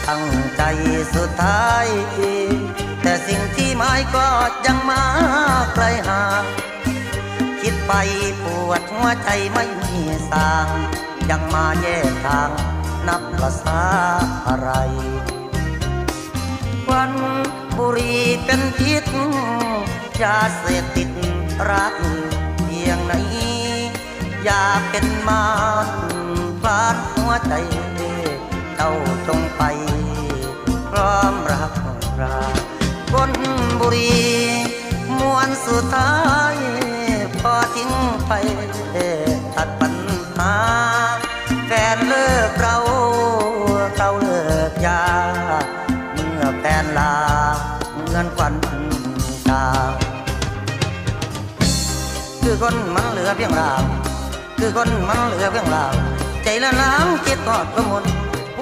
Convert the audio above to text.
ตั้งใจสุดท้ายแต่สิ่งที่หมายก็ยังมาไกลห่างคิดไปปวดหัวใจไม่มีสางยังมาแยกทางนับภาษาอะไรวันบุหรี่เป็นพิษยาเสพติดรักเพียงไหนอย่าเป็นมารพลานหัวใจเจ้าจงไปพร้อมรักราก้นบุหรี่มวนสุดท้ายพอทิ้งไปตัดปัญหาแฟนเลิกเราเลิกยาเมื่อแฟนลาเงินควันตาคือคนมันเหลือเพียงราวคือคนมันเหลือเพียงราวใจละล้างคิดทอดกระมน